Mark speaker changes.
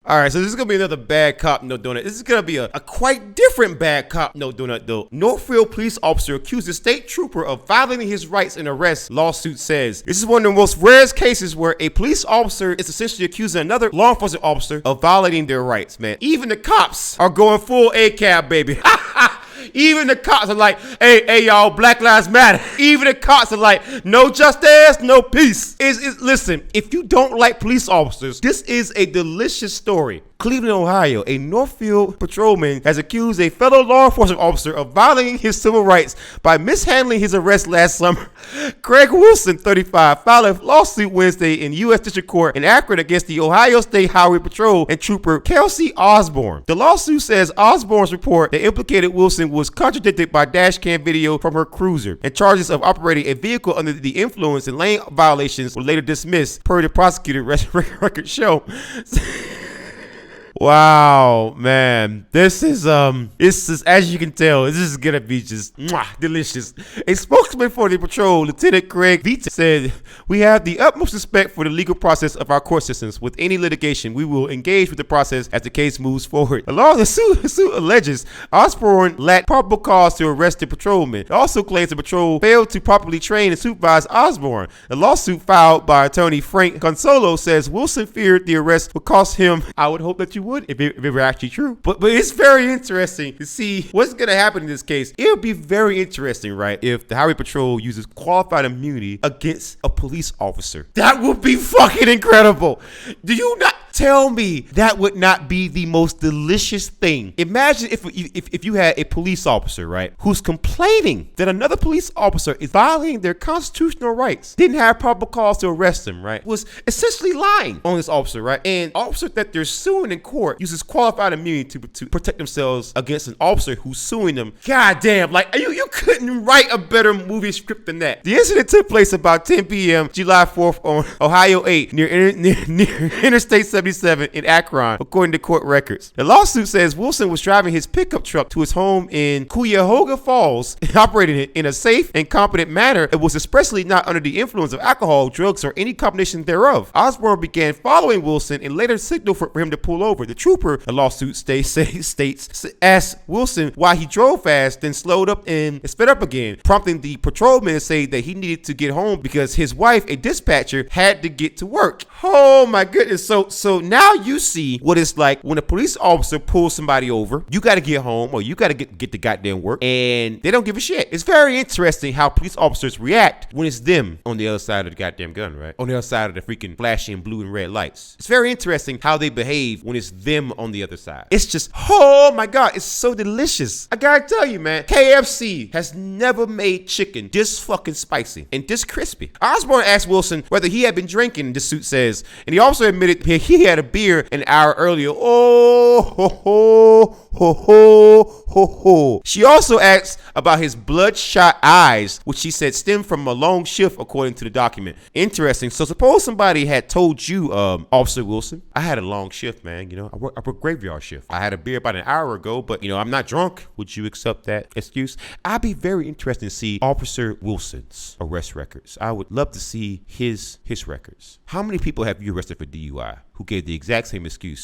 Speaker 1: All right, so this is going to be another bad cop no donut. This is going to be a quite different bad cop no donut, though. Northfield police officer accuses state trooper of violating his rights in arrest, lawsuit says. This is one of the most rarest cases where a police officer is essentially accusing another law enforcement officer of violating their rights, man. Even the cops are going full ACAB, baby. Even the cops are like, hey, y'all, Black Lives Matter. Even the cops are like, no justice, no peace. Listen, if you don't like police officers, this is a delicious story. Cleveland, Ohio, a Northfield patrolman has accused a fellow law enforcement officer of violating his civil rights by mishandling his arrest last summer. Craig Wilson, 35, filed a lawsuit Wednesday in U.S. District Court in Akron against the Ohio State Highway Patrol and trooper Kelsey Osborne. The lawsuit says Osborne's report that implicated Wilson was contradicted by dash cam video from her cruiser, and charges of operating a vehicle under the influence and lane violations were later dismissed, per the prosecutor record show. Wow, man, this is as you can tell, this is gonna be just delicious. A spokesman for the patrol, Lieutenant Craig Vita, said, "We have the utmost respect for the legal process of our court systems. With any litigation, we will engage with the process as the case moves forward." Along the suit alleges Osborne lacked probable cause to arrest the patrolman. It also claims the patrol failed to properly train and supervise Osborne. The lawsuit filed by attorney Frank Consolo says Wilson feared the arrest would cost him. I would hope that you would if it were actually true. But it's very interesting to see what's going to happen in this case. It would be very interesting, right, if the Highway Patrol uses qualified immunity against a police officer. That would be fucking incredible. Do you not tell me that would not be the most delicious thing? Imagine if you had a police officer, right, who's complaining that another police officer is violating their constitutional rights, didn't have probable cause to arrest him, right, was essentially lying on this officer, right, and officer that they're suing in court uses qualified immunity to protect themselves against an officer who's suing them. God damn, like you couldn't write a better movie script than that. The incident took place about 10 p.m. July 4th on Ohio 8 near Interstate 77 in Akron, according to court records. The lawsuit says Wilson was driving his pickup truck to his home in Cuyahoga Falls, operating it in a safe and competent manner. It was expressly not under the influence of alcohol, drugs, or any combination thereof. Osborne began following Wilson and later signaled for him to pull over. The trooper, the lawsuit states, asked Wilson why he drove fast, then slowed up and sped up again, prompting the patrolman to say that he needed to get home because his wife, a dispatcher, had to get to work. Oh my goodness. So now you see what it's like when a police officer pulls somebody over. You got to get home or you got to get the goddamn work, and they don't give a shit. It's very interesting how police officers react when it's them on the other side of the goddamn gun, right? On the other side of the freaking flashing blue and red lights. It's very interesting how they behave when it's them on the other side. It's just, oh my God, it's so delicious. I gotta tell you, man, KFC has never made chicken this fucking spicy and this crispy. Osborne asked Wilson whether he had been drinking, the suit says, and he also admitted he had a beer an hour earlier. Oh, ho, ho, ho, ho, ho, ho. She also asked about his bloodshot eyes, which she said stemmed from a long shift, according to the document. Interesting. So suppose somebody had told you, Officer Wilson, I had a long shift, man. You know, I work graveyard shift. I had a beer about an hour ago, but you know, I'm not drunk. Would you accept that excuse? I'd be very interested to see Officer Wilson's arrest records. I would love to see his records. How many people have you arrested for DUI who gave the exact same excuse